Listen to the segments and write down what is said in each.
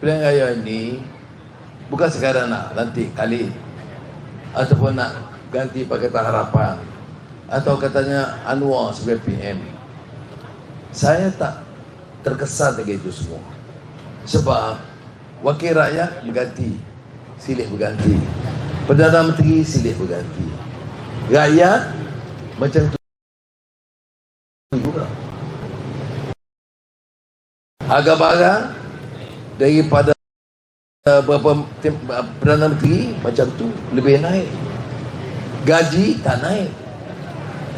pilihan raya ini bukan sekadar nak lantik kali ataupun nak ganti Pakatan Harapan atau katanya Anwar sebagai PM. Saya tak terkesan dengan itu semua. Sebab wakil rakyat berganti, silih berganti. Perdana Menteri silih berganti. Rakyat macam tu juga. Harga barang daripada beberapa Perdana Menteri macam tu lebih naik. Gaji tak naik.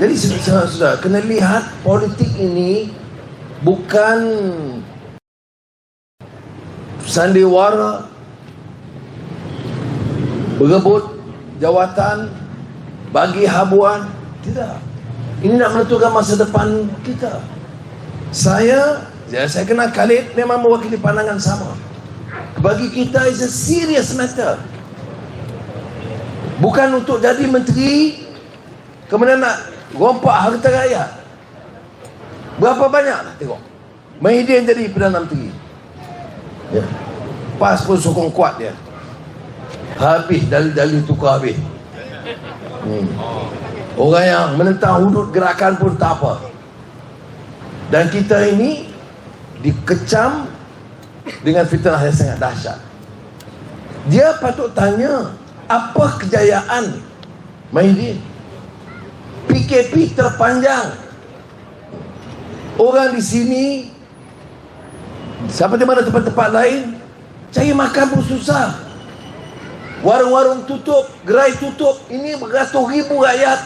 Jadi sudah kena lihat politik ini bukan sandiwara berebut jawatan bagi habuan. Tidak. Ini nak menentukan masa depan kita. Saya kenal Khalid memang mewakili pandangan sama. Bagi kita is a serious matter. Bukan untuk jadi menteri kemudian nak rompak harta rakyat. Berapa banyak lah tengok Mahidin jadi Perdana Menteri ya. PAS pun sokong kuat dia. Habis dalil-dalil tukar habis. Orang yang menentang hudud gerakan pun tak apa. Dan kita ini dikecam dengan fitnah yang sangat dahsyat. Dia patut tanya, apa kejayaan Mahidin? PKP terpanjang. Orang di sini seperti mana tempat-tempat lain cari makan pun susah. Warung-warung tutup, gerai tutup. Ini beratus ribu rakyat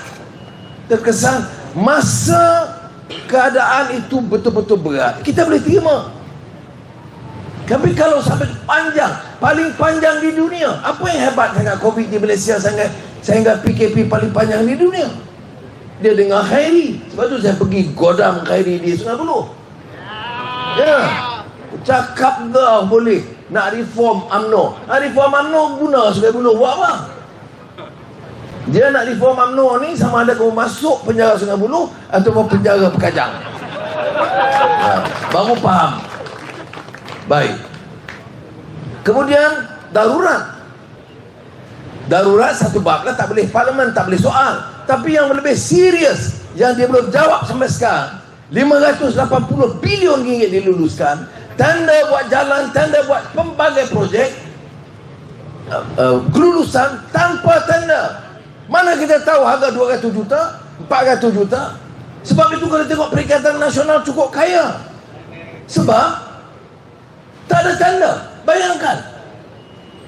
terkesan. Masa keadaan itu betul-betul berat, kita boleh terima. Tapi kalau sampai panjang, paling panjang di dunia, apa yang hebat sangat COVID di Malaysia sehingga PKP paling panjang di dunia? Dia dengar Khairi. Sebab tu saya pergi godam Khairi di Sungai Buloh. Ya, cakap dah boleh nak reform UMNO. Nak reform UMNO guna Sungai Buloh buat apa? Dia nak reform UMNO ni sama ada kau masuk penjara Sungai Buloh ataupun penjara Pekajang. Ya, baru faham. Baik. Kemudian darurat. Darurat satu bab lah, tak boleh parlimen, tak boleh soal. Tapi yang lebih serius yang dia belum jawab sampai sekarang, 580 bilion ringgit diluluskan, tanda buat jalan, tanda buat pelbagai projek, kelulusan tanpa tanda. Mana kita tahu harga 200 juta, 400 juta? Sebab itu kalau tengok Perikatan Nasional cukup kaya. Sebab tak ada tanda. Bayangkan,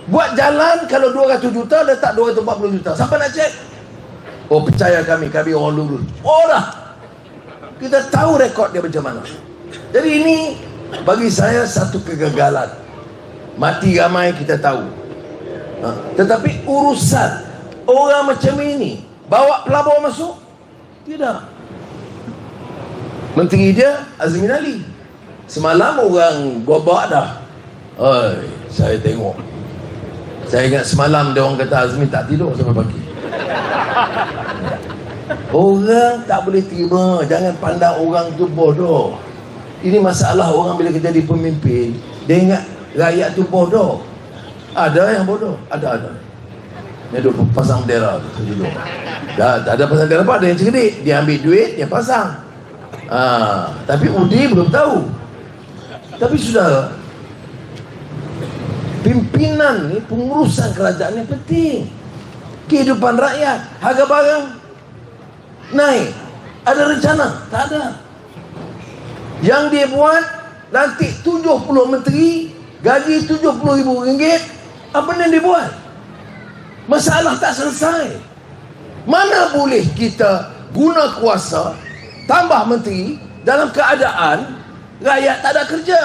buat jalan kalau 200 juta, letak 240 juta. Siapa nak cek? Oh, percaya kami orang lurus. Oh dah, kita tahu rekod dia macam mana. Jadi ini bagi saya satu kegagalan. Mati ramai kita tahu. Tetapi urusan orang macam ini bawa pelabur masuk? Tidak. Menteri dia Azmin Ali. Semalam orang gobak dah. Saya tengok. Saya ingat semalam dia orang kata Azmin tak tidur sampai pagi. Orang tak boleh terima. Jangan pandang orang tu bodoh. Ini masalah orang bila kita jadi pemimpin, dia ingat rakyat tu bodoh. Ada yang bodoh, ada. Dia duduk pasang bendera tu duduk. Tak ada pasang bendera apa, ada yang cerdik. Dia ambil duit, dia pasang. Tapi Udi belum tahu. Tapi sudah, pimpinan ni, pengurusan kerajaan ni penting. Kehidupan rakyat, harga barang naik. Ada rencana? Tak ada. Yang dia buat, nanti 70 menteri, gaji RM70,000. Apa yang dia buat? Masalah tak selesai. Mana boleh kita guna kuasa, tambah menteri, dalam keadaan rakyat tak ada kerja,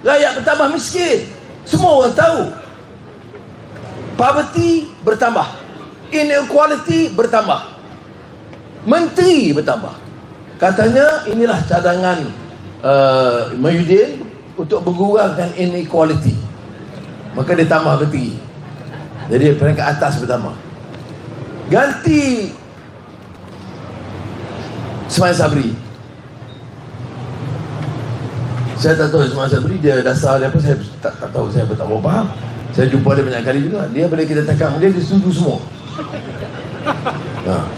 rakyat bertambah miskin. Semua orang tahu. Poverty bertambah, inequality bertambah, menteri bertambah. Katanya inilah cadangan Mahidin untuk mengurangkan inequality. Maka dia tambah menteri. Jadi peringkat atas bertambah. Ganti Ismail Sabri. Saya tak tahu semasa beri dia dasar dia apa, saya tak tahu, saya tak mau faham. Saya jumpa dia banyak kali juga. Dia bila kita cakap dia setuju semua.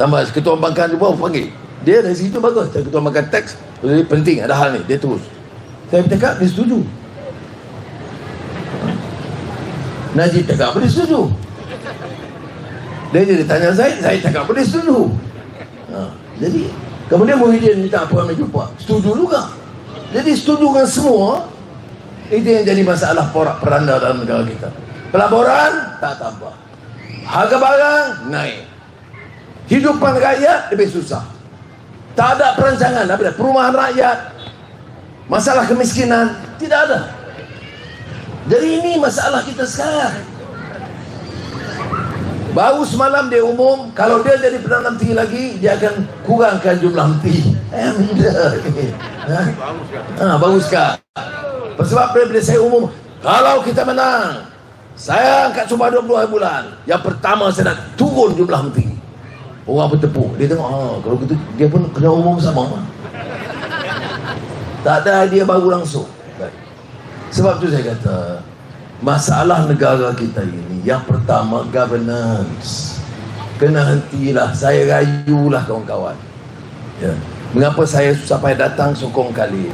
Tambah ketua pembangkang dia panggil. Dia dari situ bagus. Saya ketua pembangkang teks, jadi penting ada hal ni, dia terus. Saya cakap dia setuju. Najib cakap apa dia setuju. Dia jadi tanya saya cakap apa dia setuju. Jadi kemudian Muhyiddin minta apa kami jumpa, setuju juga. Jadi setuju dengan semua. Itu yang jadi masalah porak-peranda dalam negara kita. Pelaburan tak tambah, harga barang naik, hidupan rakyat lebih susah, tak ada perancangan apa perumahan rakyat, masalah kemiskinan tidak ada. Jadi ini masalah kita sekarang. Baru semalam dia umum, kalau dia jadi Perdana Menteri lagi, dia akan kurangkan jumlah menteri. Bagus kah? Sebab bila saya umum, kalau kita menang, saya angkat sumpah 20 bulan. Yang pertama saya nak turun jumlah menteri. Orang bertepuk. Dia tengok, kalau gitu dia pun kena umum sama. Tak ada dia baru langsung. Sebab tu saya kata, masalah negara kita ini, yang pertama governance. Kena hentilah. Saya rayulah kawan-kawan. Ya. Mengapa saya susah payah datang sokong kali?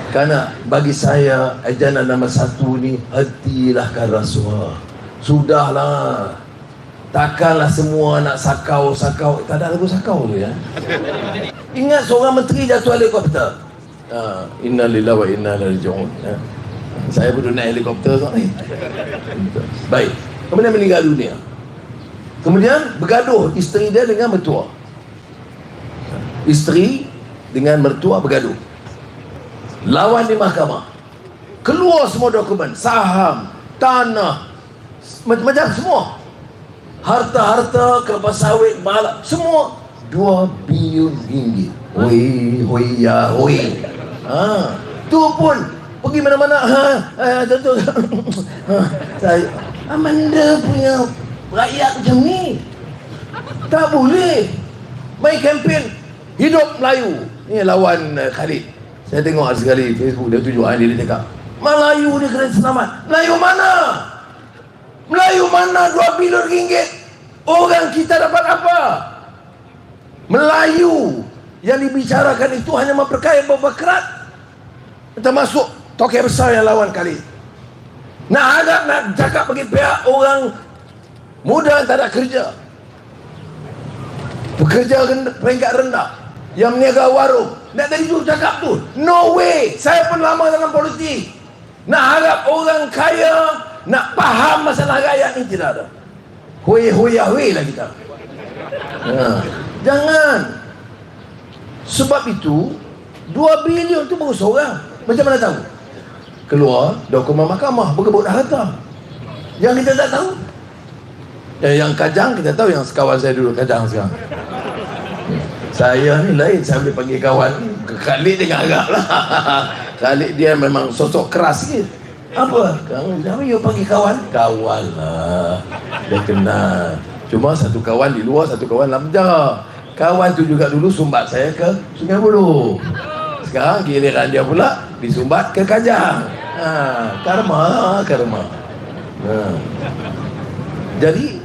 Kerana bagi saya agenda nombor 1 ni, hentilah rasuah. Sudahlah. Takkanlah semua nak sakau. Tak ada lagu sakau tu ya. Ingat seorang menteri jatuh helikopter. Inna lillahi wa inna ilaihi raji'un. Saya pun naik helikopter tu. Baik. Kemudian meninggal dunia. Kemudian bergaduh isteri dia dengan mertua. Isteri dengan mertua bergaduh. Lawan di mahkamah. Keluar semua dokumen, saham, tanah, macam-macam semua. Harta-harta, kelapa sawit, malak, semua 2 bilion ringgit. Hoi. Tu pun pergi mana-mana. Tentu. Saya Amanda punya rakyat macam ni. Tak boleh. Main kempen hidup Melayu. Ni lawan Khalid. Saya tengok sekali Facebook dia tunjuk dia cakap Melayu ni kena selamat. Melayu mana 2 bilion ringgit? Orang kita dapat apa? Melayu yang dibicarakan itu hanya memperkaya beberapa kerat, termasuk tokoh besar yang lawan kali. Nak cakap bagi pihak orang muda tak ada kerja, pekerja peringkat rendah, yang meniaga warung. Nak dari dulu cakap tu, no way. Saya pun lama dalam politik. Nak harap orang kaya nak faham masalah rakyat ni, tidak ada. Hui lah kita. Jangan. Sebab itu 2 bilion tu baru seorang. Macam mana tahu? Keluar dokumen mahkamah berkebut harta. Yang kita tak tahu. Yang Kajang kita tahu, yang sekawan saya dulu Kajang sekarang. Saya ni lain, saya boleh panggil kawan. Khalid dengan agak lah. Khalid dia memang sosok keras sikit. Apa? Kenapa you panggil kawan? Kawan lah. Dia kenal. Cuma satu kawan di luar, satu kawan dalam penjara. Kawan tu juga dulu sumbat saya ke Sungai Buloh. Sekarang giliran dia pula disumbat ke Kajang. Karma. Jadi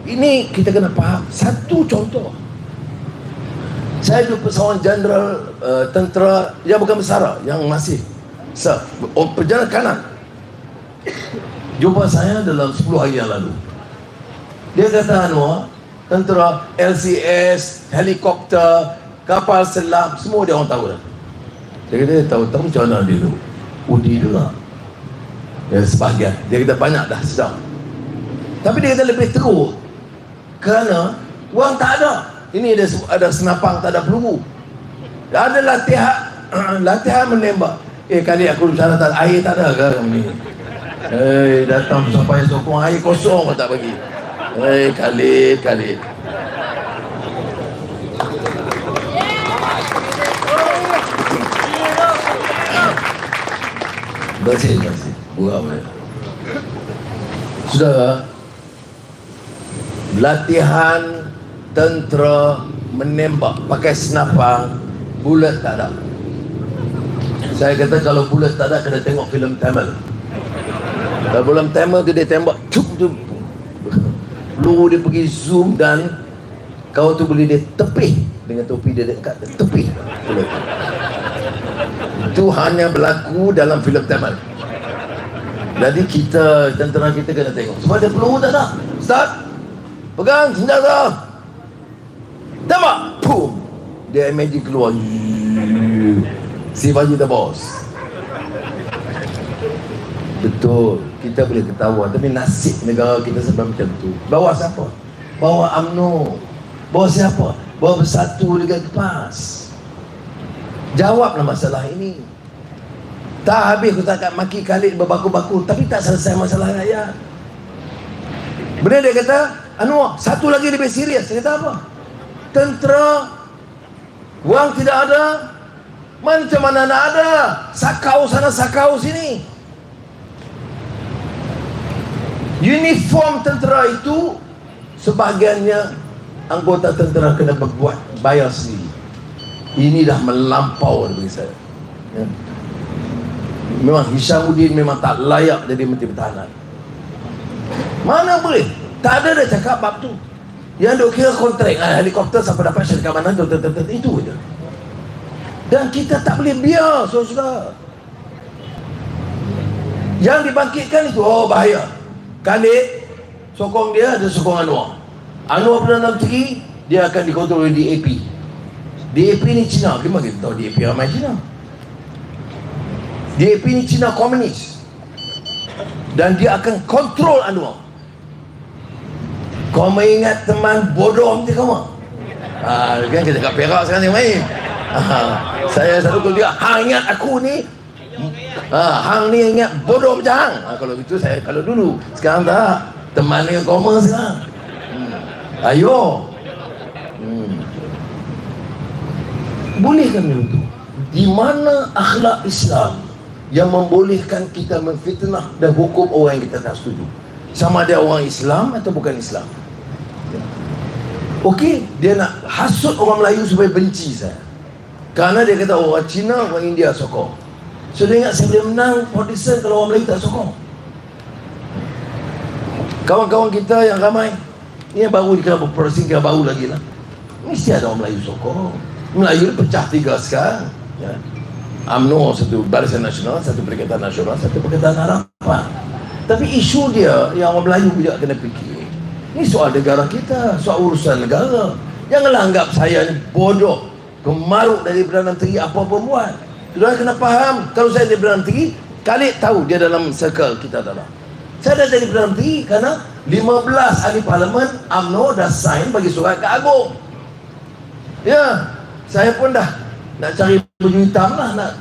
ini kita kena faham. Satu contoh, saya jumpa seorang jeneral tentera yang bukan besar, yang masih perjalanan kanan. Jumpa saya dalam 10 hari yang lalu. Dia kata, tentera, LCS, helikopter, kapal selam, semua dia orang tahu dah. Dia kata dia tahu macam mana dia tu. Udi juga. Ya, sebahagian. Dia kata banyak dah sedang. Tapi dia kata lebih teruk kerana wang tak ada. Ini ada senapang, tak ada peluru. Ada latihan menembak. Kali aku bicara tak air tak ada ke kamu ni? Datang sampai sokong air kosong pun tak bagi. Khalid. Bersih. Buat Saudara, latihan tentera menembak pakai senapang, bulat tak ada. Saya kata kalau bulat tak ada, kena tengok filem Tamil. Kalau filem Tamil tu dia tembak cuk tu, peluru dia pergi zoom dan kau tu boleh dia tepih dengan topi dia dekat, dia tepih bulat. Itu hanya berlaku dalam filem Tamil. Jadi kita, tentera kita kena tengok. Sebab dia peluru tak ada. Start, pegang senjata, tembak, boom, dia MAG keluar. Sivaji the boss. Betul, kita boleh ketawa, tapi nasib negara kita sebab macam tu. Bawa siapa? Bawa UMNO. Bawa siapa? Bawa Bersatu Liga Kepas. Jawablah masalah ini. Tak habis aku tak maki Khalid berbaku-baku, tapi tak selesai masalah rakyat. Benar dia kata, Anwar, satu lagi lebih serius. Dia kata apa? Tentera, wang tidak ada, macam mana nak ada? Sakau sana, sakau sini. Uniform tentera itu sebahagiannya anggota tentera kena berbuat bayar sendiri. Ini dah melampau bagi saya. Ya. Memang Hishamuddin memang tak layak jadi Menteri Pertahanan. Mana boleh? Tak ada dah cakap bab tu. Yang duk kira kontrak helikopter sampai dapat syarikat mana tu, itu je. Dan kita tak boleh biar, saudara. Yang dibangkitkan itu, oh bahaya. Khalid sokong dia, ada sokong Anwar. Anwar Perdana Menteri, dia akan dikontrol oleh DAP. DAP ni Cina, gimana kita tahu DAP ramai Cina? DAP ni Cina komunis. Dan dia akan kontrol Anwar. Kau mengingat teman bodoh nanti kamu? Kan kita kat Perak sekarang ni main. Saya selalu kalau dia, hang ingat aku ni, hang ni ingat bodoh macam hang. Kalau gitu saya, kalau dulu, sekarang tak. Teman dengan koma sekarang. Ayo. Bolehkan itu? Di mana akhlak Islam yang membolehkan kita memfitnah dan hukum orang yang kita tak setuju? Sama ada orang Islam atau bukan Islam. Okey, dia nak hasut orang Melayu supaya benci saya. Kerana dia kata orang Cina, orang India sokong. So dia ingat saya boleh menang audition kalau orang Melayu tak sokong. Kawan-kawan kita yang ramai, ni yang baru dikira berproses, kira baru lagi lah, mesti ada orang Melayu sokong. Melayu pecah 3 sekarang ya. UMNO satu, Barisan Nasional, satu Perikatan Nasional, satu Perikatan Harapan. Tapi isu dia yang orang Melayu juga kena fikir. Ini soal negara kita, soal urusan negara. Janganlah anggap saya ni bodoh, kemaruk dari Perdana Menteri apa-apa buat. Saudara kena faham, kalau saya jadi Perdana Menteri, Khalid tahu dia dalam circle kita dalam. Saya dah jadi Perdana Menteri kerana 15 ahli parlimen UMNO dah sign bagi surat ke Agong. Ya, saya pun dah nak cari baju hitam lah, nak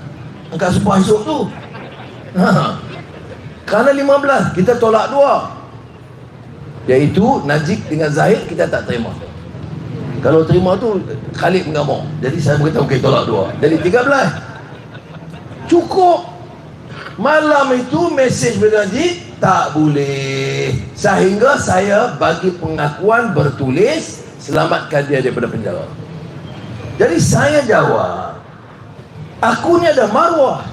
angkat sumpah esok tu. Kerana 15, kita tolak 2. Iaitu Najib dengan Zahid, kita tak terima. Kalau terima tu Khalid mengamuk. Jadi saya berkata okey, tolak 2. Jadi 13. Cukup. Malam itu mesej berjanji tak boleh. Sehingga saya bagi pengakuan bertulis selamatkan dia daripada penjara. Jadi saya jawab, aku ni ada maruah.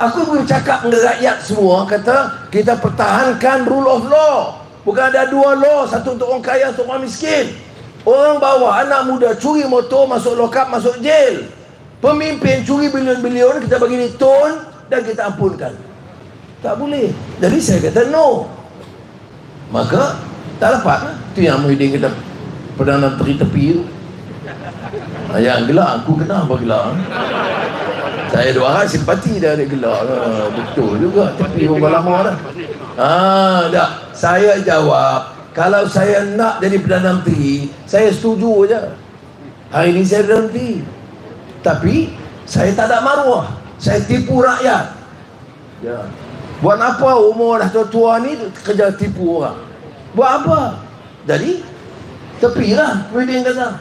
Aku boleh cakap dengan rakyat semua, kata kita pertahankan rule of law. Bukan ada 2 law, satu untuk orang kaya, untuk orang miskin. Orang bawah, anak muda curi motor, masuk lokap, masuk jail. Pemimpin curi bilion-bilion, kita bagi dia tone dan kita ampunkan. Tak boleh. Jadi saya kata no. Maka tak dapat. Itu yang Muhyiddin kata Perdana Menteri tepi tu. Yang gelak, aku kena apa gelak? Saya 2 hari simpati dah ada gelak. Betul juga, tepi orang lama dah. Tak. Saya jawab, kalau saya nak jadi Perdana Menteri, saya setuju je. Hari ini saya Perdana Menteri. Tapi saya tak ada maruah. Saya tipu rakyat. Ya. Buat apa umur dah tua-tua ni kerja tipu orang? Buat apa? Jadi tepilah, Muhyiddin kata.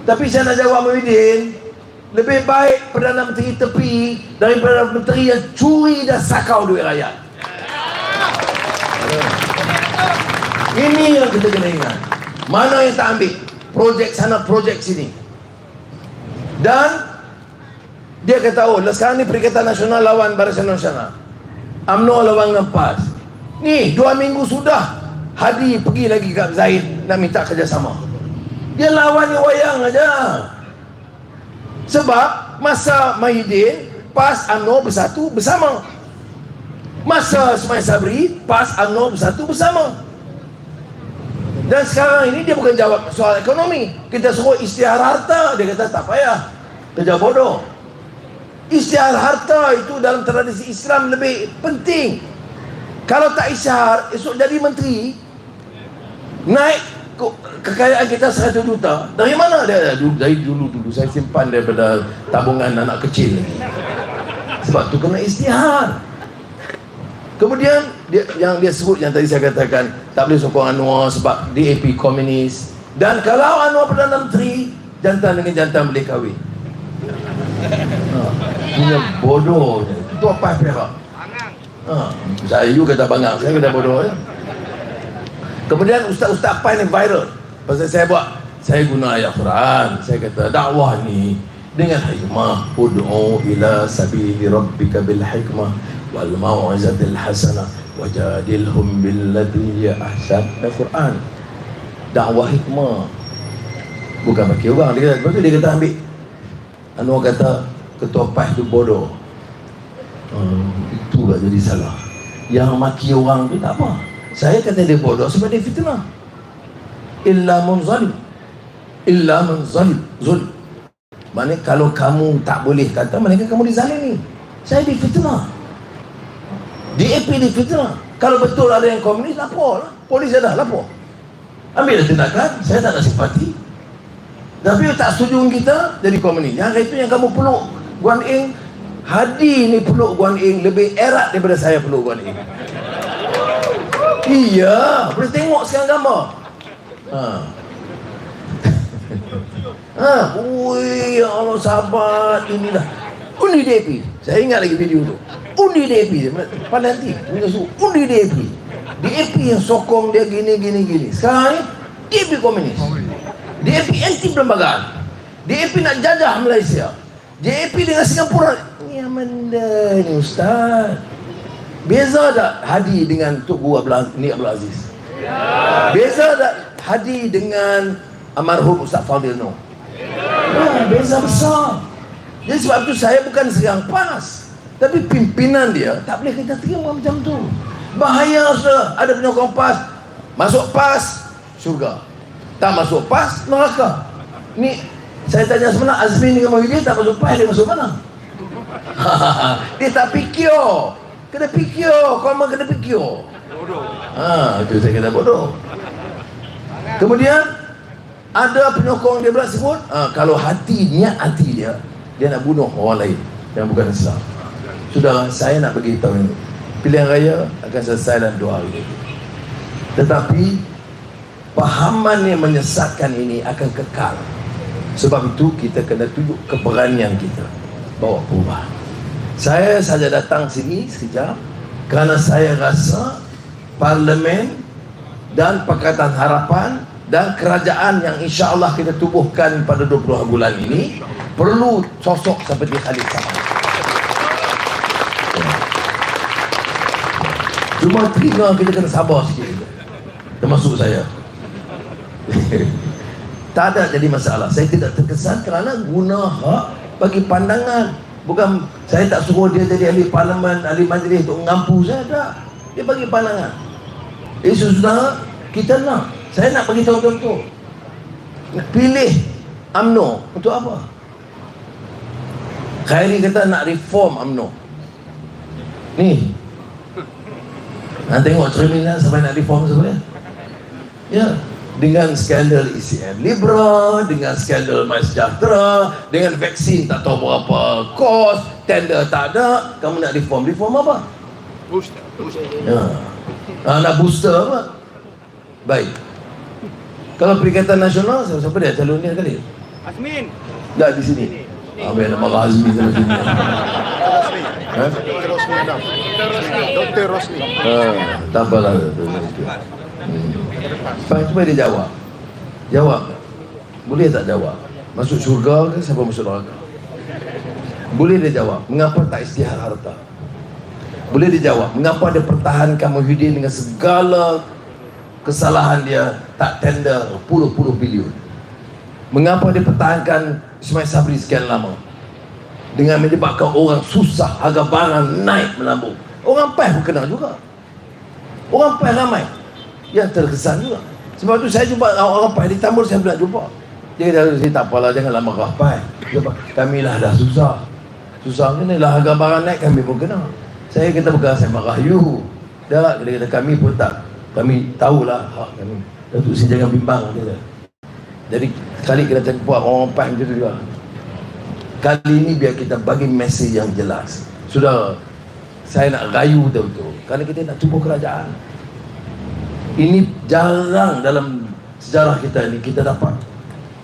Tapi saya nak jawab Muhyiddin, lebih baik Perdana Menteri tepi daripada Menteri yang curi dan sakau duit rakyat. Ini yang kita kena ingat. Mana yang tak ambil? Projek sana, projek sini. Dan Dia kata, oh sekarang ni Perikatan Nasional lawan Barisan Nasional, UMNO lawan dengan PAS. Ni 2 minggu sudah Hadi pergi lagi kat Zahid nak minta kerjasama. Dia lawan yang wayang aja. Sebab masa Mahidin, PAS UMNO bersatu bersama. Masa Ismail Sabri, PAS UMNO bersatu bersama. Dan sekarang ini dia bukan jawab soal ekonomi. Kita suruh isytihar harta, dia kata tak payah, kerja bodoh. Isytihar harta itu dalam tradisi Islam lebih penting. Kalau tak isytihar, esok jadi menteri, naik kekayaan kita 100 juta. Dari mana dia? Dari dulu saya simpan daripada tabungan anak kecil lagi. Sebab tu kena isytihar. Kemudian yang dia sebut, yang tadi saya katakan, tak boleh sokong Anwar sebab DAP komunis. Dan kalau Anwar Perdana Menteri, jantan dengan jantan boleh kahwin. Punya bodoh. Itu apa Perak? Saya you kata bangang, saya kata bodoh ya. Kemudian ustaz-ustaz apa yang viral pasal saya buat, saya guna ayat Quran. Saya kata dakwah ni dengan hikmah, ud'u ila sabili rabbika bil hikmah wal mau'izatil hasanah wajadilhum billati hiya ahsan. Al-Quran dakwah hikmah, bukan bagi orang. Dia kata, betul dia kata ambil. Anwar kata ketua PAS tu bodoh. Itulah jadi salah. Yang maki orang tu tak apa. Saya kata dia bodoh sebab dia fitnah. Illa man zalim. Illa man zalim. Zulm. Maksudnya kalau kamu tak boleh kata, maknanya kamu dizalimi. Saya difitnah. DAP difitnah. Kalau betul ada yang komunis, lapor lah. Polis dah lapor. Ambil tindakan. Saya tak ada simpati. Tapi tak setuju kita jadi komunis. Yang itu yang kamu peluk Guan Eng. Hadi ni peluk Guan Eng lebih erat daripada saya peluk Guan Eng. Iya, boleh tengok sekarang gambar. Ui, ya Allah sahabat, inilah undi DAP. Saya ingat lagi video tu. Undi DAP, pada nanti undi DAP. DAP yang sokong dia gini. Sekarang ni DAP komunis. DAP anti perlembagaan. DAP nak jajah Malaysia. DAP dengan Singapura. Ni amanda ni ustaz. Beza tak Hadi dengan Tugu Abdul Aziz? Beza tak Hadi dengan almarhum Ustaz Fadil Noh? Beza besar. Jadi sebab tu saya bukan serang PAS, tapi pimpinan dia tak boleh kita terima macam tu. Bahaya sudah. Ada penyokong PAS, masuk PAS syurga, tak masuk PAS neraka. Ni saya tanya sebenarnya Azmin dengan Mahidin tak masuk PAS, dia masuk mana? Dia tak fikir. Kena fikir, kau kena fikir. Bodoh. Itu saya kata bodoh. Kemudian ada penyokong dia pula sebut, kalau niat hati dia nak bunuh orang lain yang bukan Islam. Sudah, saya nak beritahu ini, pilihan raya akan selesai dalam 2 hari. Tetapi pahaman yang menyesatkan ini akan kekal. Sebab itu kita kena tunjuk keberanian kita bawa perubahan. Saya saja datang sini sekejap kerana saya rasa Parlimen dan Pakatan Harapan dan kerajaan yang insya-Allah kita tubuhkan pada 20 bulan ini perlu sosok seperti Khalid Samad. Cuma telinga kita kena sabar sikit, termasuk saya. Tak ada jadi masalah. Saya tidak terkesan kerana guna hak bagi pandangan. Bukan, saya tak suruh dia jadi ahli parlimen, ahli majlis untuk mengampu saya, tak. Dia bagi pandangan. Sudah, kita nak. Saya nak bagi tahu contoh. Pilih UMNO untuk apa? Khairi kata nak reform UMNO. Ni. Tengok cerminan sampai nak reform sebenarnya. Ya. Dengan skandal ECM Libra, dengan skandal MySejahtera, dengan vaksin tak tahu berapa kos, tender tak ada, kamu nak reform apa? Booster. Nak booster apa? Baik. Kalau Perikatan Nasional, siapa dia calon ni kali? Azmin. Tak di sini. Biar nama Azmin sama sini. Dr. Rosli. Tak apalah. Cuba dia jawab. Boleh tak jawab? Masuk syurga ke siapa masuk neraka? Boleh dia jawab, mengapa tak isytihar harta? Boleh dia jawab, mengapa dia pertahankan Muhyiddin dengan segala kesalahan dia, tak tender puluh-puluh bilion? Mengapa dia pertahankan Ismail Sabri sekian lama dengan menyebabkan orang susah, harga barang naik melambung? Orang PAS pun kena juga. Orang PAS ramai yang terkesan juga. Sebab tu saya jumpa orang PAS di Tambur, saya pernah jumpa. Dia kata, saya tak apalah, janganlah marah PAS. Kami lah dah susah. Susah ni lah, harga barang naik kami pun kena. Saya kata bukan saya marah you. Dah, dia kata kami pun tak. Kami tahulah hak kami. Datuk Seri jangan bimbang, dia kata. Jadi kali kita buat orang PAS macam tu juga. Kali ini biar kita bagi mesej yang jelas. Sudah, saya nak rayu betul-betul. Kerana kita nak tubuh kerajaan. Ini jarang dalam sejarah kita ini kita dapat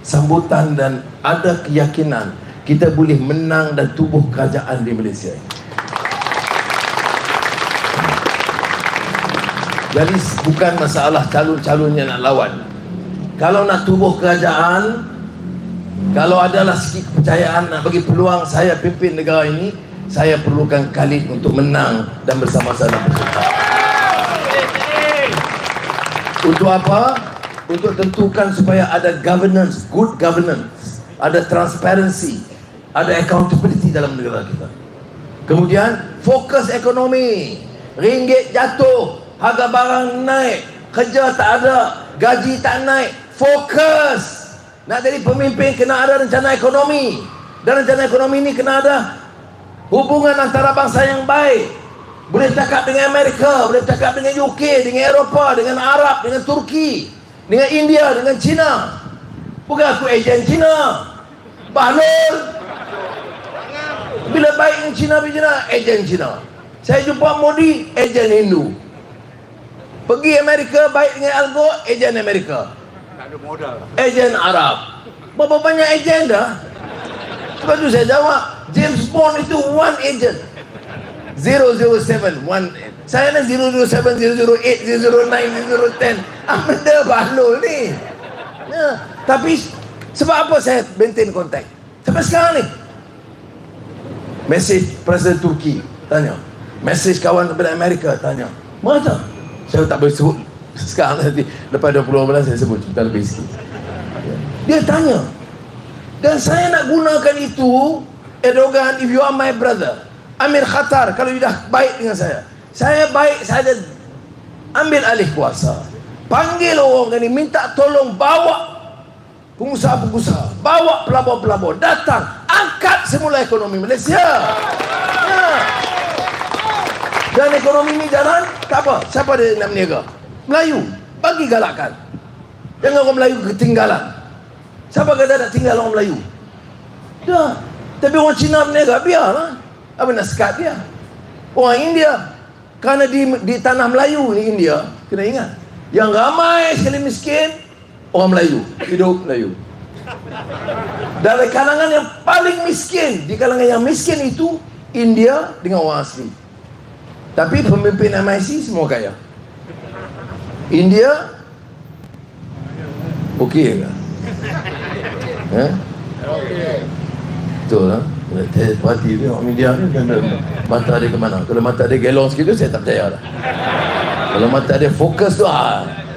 sambutan dan ada keyakinan kita boleh menang dan tubuh kerajaan di Malaysia. Jadi bukan masalah calon-calonnya nak lawan. Kalau nak tubuh kerajaan, kalau adalah sikit kepercayaan nak bagi peluang saya pimpin negara ini, saya perlukan Khalid untuk menang dan bersama-sama bersama. Untuk apa? Untuk tentukan supaya ada governance, good governance, ada transparency, ada accountability dalam negara kita. Kemudian fokus ekonomi, ringgit jatuh, harga barang naik, kerja tak ada, gaji tak naik. Fokus. Nak jadi pemimpin kena ada rencana ekonomi. Dan rencana ekonomi ini kena ada hubungan antara bangsa yang baik. Boleh cakap dengan Amerika, boleh cakap dengan UK, dengan Eropah, dengan Arab, dengan Turki, dengan India, dengan China. Bukan aku ejen China. Bahlul. Bila baik dengan China, ejen China. Saya jumpa Modi, ejen Hindu. Pergi Amerika, baik dengan Al Gore, ejen Amerika. Tak ada modal. Ejen Arab. Berapa banyak ejen dah? Sebab tu saya jawab, James Bond itu one agent. 007, one. Saya nak 007, 008, 009, 010. Benda Bahlul ni. Ya. Tapi sebab apa saya maintain kontak? Sampai sekarang ni. Mesej Presiden Turki, tanya. Mesej kawan daripada Amerika, tanya. Mana? Saya tak boleh sebut sekarang, nanti lepas 20 bulan saya sebut cerita lebih sikit. Dia tanya. Dan saya nak gunakan itu, Erdogan, if you are my brother, Amir Khatar, kalau you dah baik dengan saya baik, saya ambil alih kuasa, panggil orang ni, minta tolong bawa pengusaha-pengusaha, bawa pelabur-pelabur, datang, angkat semula ekonomi Malaysia. Ya. Dan ekonomi ni jalan, tak apa, siapa dia nak meniaga? Melayu, bagi galakkan. Jangan orang Melayu ketinggalan. Siapa kata nak tinggal orang Melayu? Dah. Tapi orang Cina meniaga, biarlah. Apa nak sekat dia? Orang India, kerana di tanah Melayu ni India, kena ingat, yang ramai sekali miskin, orang Melayu, hidup Melayu. Dari kalangan yang paling miskin, di kalangan yang miskin itu, India dengan orang asli. Tapi pemimpin MIC semua kaya. India okey ke? Betul lah. Parti ni orang media ni mata dia ke mana? Kalau mata dia gelong sikit tu saya tak percaya lah. Kalau mata dia fokus tu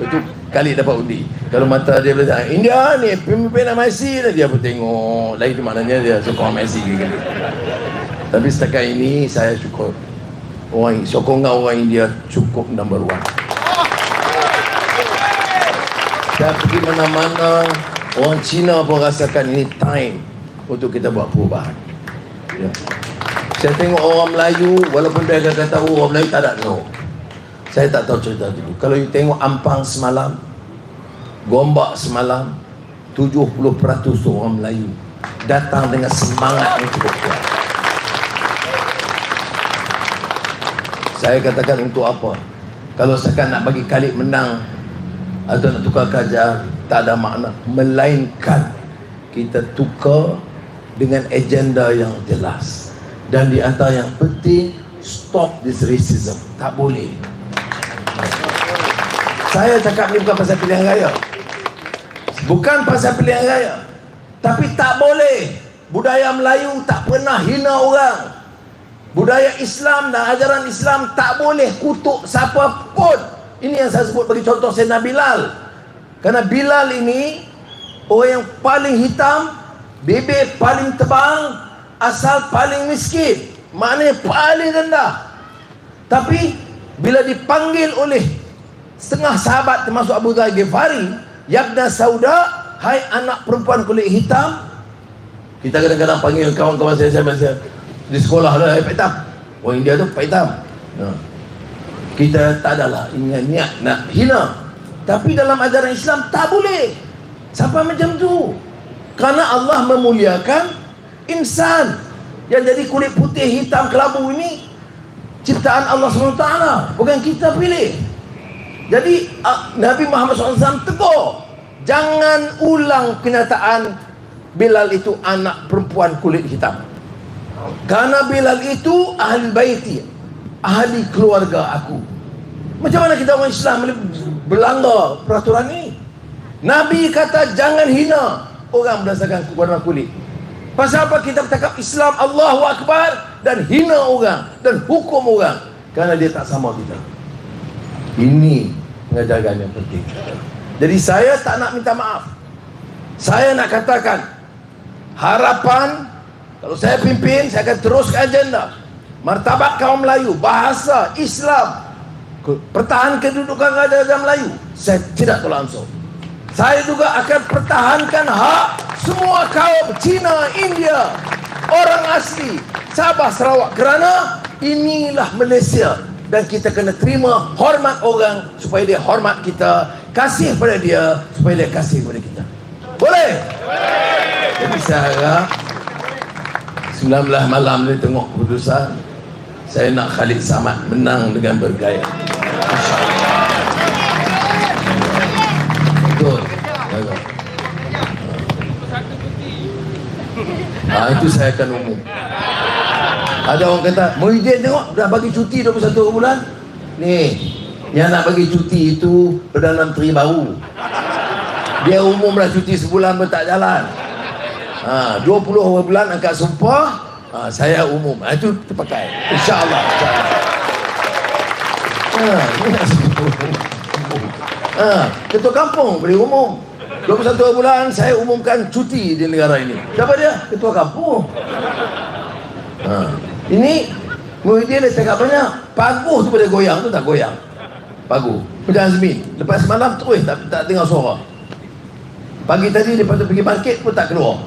itu kali dapat undi. Kalau mata dia bilang India ni pemimpin MIC dia pun tengok lain di mananya dia sokong MIC gitu. Tapi setakat ini saya syukur sokongan orang India cukup number one. Dan pergi mana-mana orang Cina pun rasakan ini time untuk kita buat perubahan. Ya. Saya tengok orang Melayu, walaupun dia kata orang Melayu tak ada, no. Saya tak tahu cerita itu. Kalau you tengok Ampang semalam, Gombak semalam, 70% orang Melayu datang dengan semangat yang cukup kuat. Saya katakan untuk apa? Kalau sekarang nak bagi Khalid menang atau nak tukar kerajaan, tak ada makna. Melainkan kita tukar dengan agenda yang jelas. Dan di antara yang penting, stop this racism. Tak boleh. Saya cakap ni bukan pasal pilihan raya. Bukan pasal pilihan raya. Tapi tak boleh. Budaya Melayu tak pernah hina orang. Budaya Islam dan ajaran Islam tak boleh kutuk siapa pun. Ini yang saya sebut bagi contoh Sayyidina Bilal. Karena Bilal ini orang yang paling hitam, bibir paling tebal, asal paling miskin, maknanya paling rendah. Tapi bila dipanggil oleh setengah sahabat termasuk Abu Dzar Ghifari, Yabna Sauda, hai anak perempuan kulit hitam. Kita kadang-kadang panggil kawan-kawan saya di sekolah lah, Pak Hitam. Orang India tu Pak Hitam. Kita tak adalah niat nak hina. Tapi dalam ajaran Islam tak boleh sampai macam tu. Karena Allah memuliakan insan yang jadi kulit putih hitam kelabu ini ciptaan Allah SWT, bukan kita pilih. Jadi Nabi Muhammad SAW tegur, jangan ulang kenyataan Bilal itu anak perempuan kulit hitam. Karena Bilal itu ahli baiti, ahli keluarga aku. Macam mana kita orang Islam boleh berlanggar peraturan ini? Nabi kata jangan hina orang berdasarkan warna kulit. Pasal apa kita bercakap Islam Allahu Akbar dan hina orang dan hukum orang? Kerana dia tak sama kita. Ini pengajaran yang penting. Jadi saya tak nak minta maaf. Saya nak katakan harapan, kalau saya pimpin, saya akan teruskan agenda martabat kaum Melayu, bahasa Islam, pertahan kedudukan raja-raja Melayu. Saya tidak tolak ansur. Saya juga akan pertahankan hak semua kaum Cina, India, orang asli Sabah, Sarawak. Kerana inilah Malaysia dan kita kena terima hormat orang supaya dia hormat kita, kasih pada dia supaya dia kasih pada kita. Boleh? Jadi saya harap 19 malam ni tengok keputusan, saya nak Khalid Samad menang dengan bergaya. Betul. Itu saya akan umum. Ada orang kata, Muhyiddin tengok dah bagi cuti 21 bulan. Ni, yang nak bagi cuti itu Perdana Menteri baru. Dia umumlah cuti sebulan pun tak jalan. 20 bulan angkat sumpah, saya umum. Itu terpakai. InsyaAllah. Ketua kampung boleh umum 21 bulan saya umumkan cuti di negara ini. Siapa dia? Ketua kampung. Ini Muhyiddin dia cakap banyak. Paguh tu pada goyang tu tak goyang. Paguh. Macam Azmin. Lepas semalam terus tak dengar suara. Pagi tadi dia patut pergi market pun tak keluar.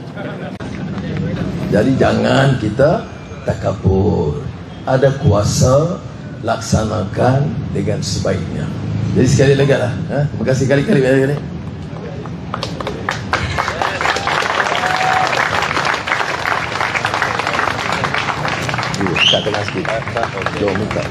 Jadi jangan kita takabur. Ada kuasa, laksanakan dengan sebaiknya. Jadi sekali lagi lah. Terima kasih kali-kali. Tak kena sikit. Jom minta.